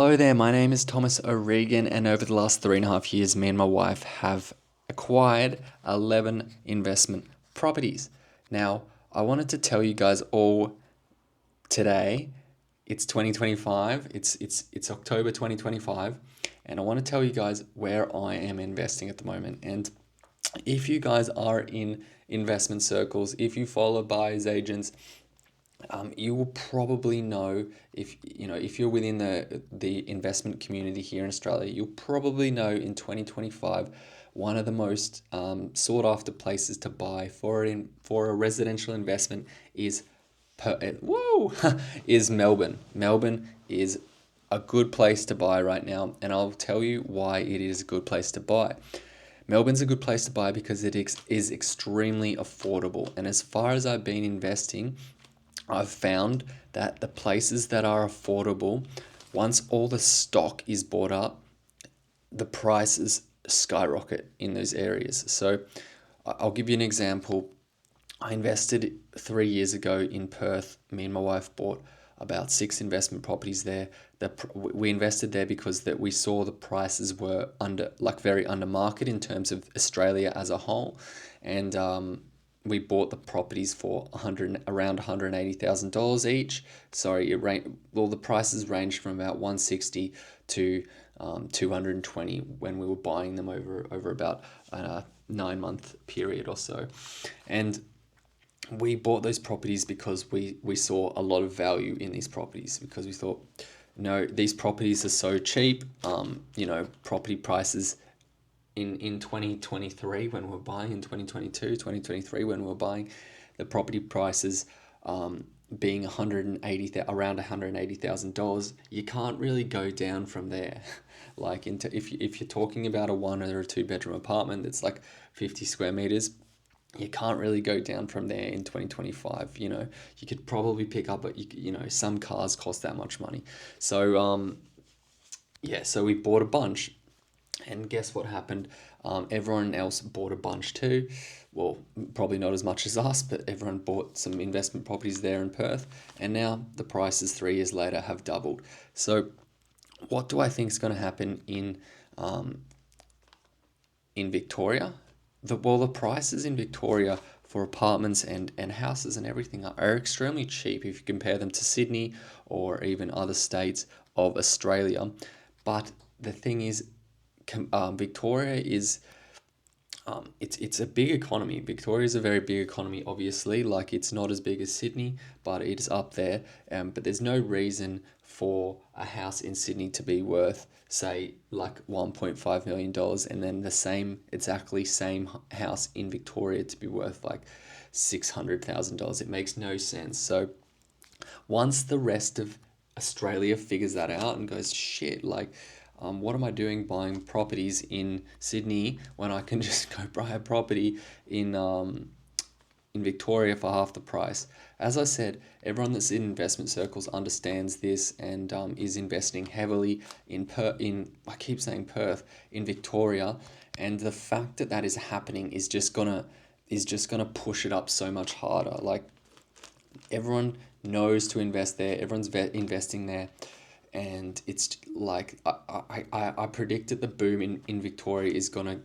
Hello there, my name is Thomas O'Regan, and over the last 3.5 years, me and my wife have acquired 11 investment properties. Now, I wanted to tell you guys all today. It's 2025. It's October 2025, and I want to tell you guys where I am investing at the moment. And if you guys are in investment circles, if you follow buyers agents, you will probably know, if you're within the investment community here in Australia, you'll probably know in 2025 one of the most sought after places to buy for a residential investment is whoa is Melbourne. Melbourne is a good place to buy right now, and I'll tell you why it is a good place to buy. Melbourne's a good place to buy because is extremely affordable. And as far as I've been investing, I've found that the places that are affordable, once all the stock is bought up, the prices skyrocket in those areas. So I'll give you an example. I invested 3 years ago in Perth. Me and my wife bought about six investment properties there. We invested there because that we saw the prices were very under market in terms of Australia as a whole, and we bought the properties for around $180,000 each. Sorry, the prices ranged from about 160 to 220 when we were buying them over about a 9 month period or so, and we bought those properties because we saw a lot of value in these properties, because we thought, no, these properties are so cheap. Property prices in 2023 when we were buying, in 2022, 2023 when we were buying, the property prices being around $180,000, you can't really go down from there. Like if you're talking about a 1 or 2 bedroom apartment that's like 50 square meters, you can't really go down from there in 2025. You could probably pick up, but some cars cost that much money. So yeah, so we bought a bunch, and guess what happened? Everyone else bought a bunch too. Well, probably not as much as us, but everyone bought some investment properties there in Perth, and now the prices 3 years later have doubled. So what do I think is going to happen in Victoria? The prices in Victoria for apartments and houses and everything are extremely cheap if you compare them to Sydney or even other states of Australia. But the thing is, Victoria is it's a big economy. Victoria is a very big economy, obviously. Like, it's not as big as Sydney, but it is up there. But there's no reason for a house in Sydney to be worth, say, like $1.5 million, and then the exactly same house in Victoria to be worth like $600,000. It makes no sense. So once the rest of Australia figures that out and goes, shit, like, what am I doing buying properties in Sydney when I can just go buy a property in Victoria for half the price? As I said, everyone that's in investment circles understands this, and is investing heavily I keep saying Perth, in Victoria, and the fact that that is happening is just gonna push it up so much harder. Like, everyone knows to invest there. Everyone's investing there, and it's like I predict that the boom in Victoria is gonna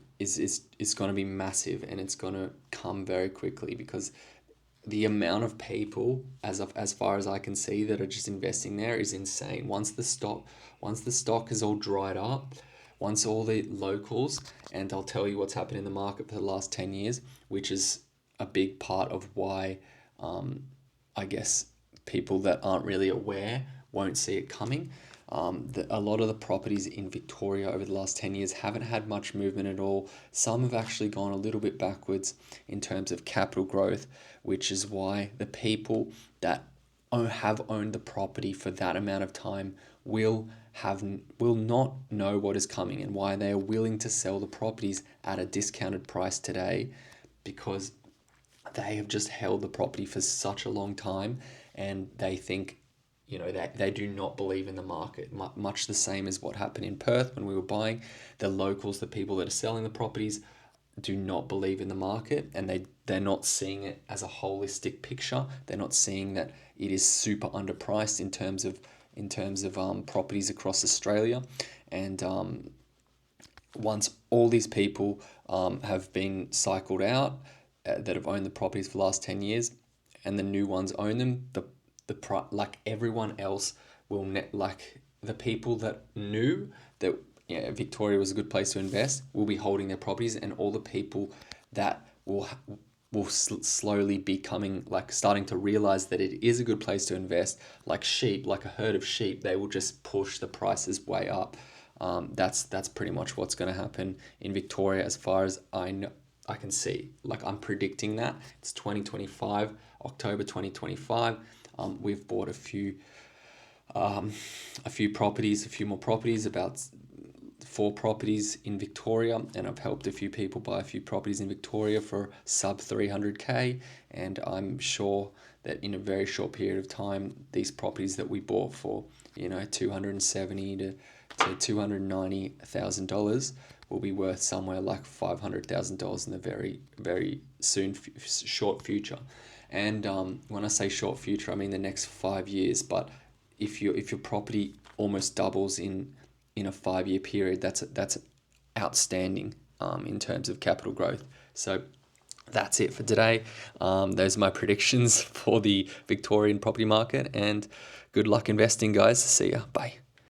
be massive, and it's gonna come very quickly, because the amount of people, as far as I can see, that are just investing there is insane. Once the stock is all dried up, once all the locals, and I'll tell you what's happened in the market for the last 10 years, which is a big part of why, I guess, people that aren't really aware won't see it coming. A lot of the properties in Victoria over the last 10 years haven't had much movement at all. Some have actually gone a little bit backwards in terms of capital growth, which is why the people that have owned the property for that amount of time will not know what is coming, and why they are willing to sell the properties at a discounted price today, because they have just held the property for such a long time, and they think, that they do not believe in the market. Much the same as what happened in Perth when we were buying. The locals, the people that are selling the properties, do not believe in the market, and they're not seeing it as a holistic picture. They're not seeing that it is super underpriced in terms of in terms of properties across Australia. And once all these people have been cycled out that have owned the properties for the last 10 years, and the new ones own them, like everyone else will like the people that knew that Victoria was a good place to invest will be holding their properties, and all the people that will slowly be coming, like starting to realize that it is a good place to invest, like sheep, like a herd of sheep, they will just push the prices way up. That's pretty much what's going to happen in Victoria as far as I know. I can see, like I'm predicting that it's 2025, October 2025. We've bought a few properties, a few more properties, about 4 properties in Victoria, and I've helped a few people buy a few properties in Victoria for sub 300k, and I'm sure that in a very short period of time, these properties that we bought for $270,000 to $290,000 will be worth somewhere like $500,000 in the very, very soon short future. And when I say short future, I mean the next 5 years. But if your property almost doubles in a 5-year period, that's outstanding in terms of capital growth. So that's it for today. Those are my predictions for the Victorian property market, and good luck investing, guys. See ya. Bye.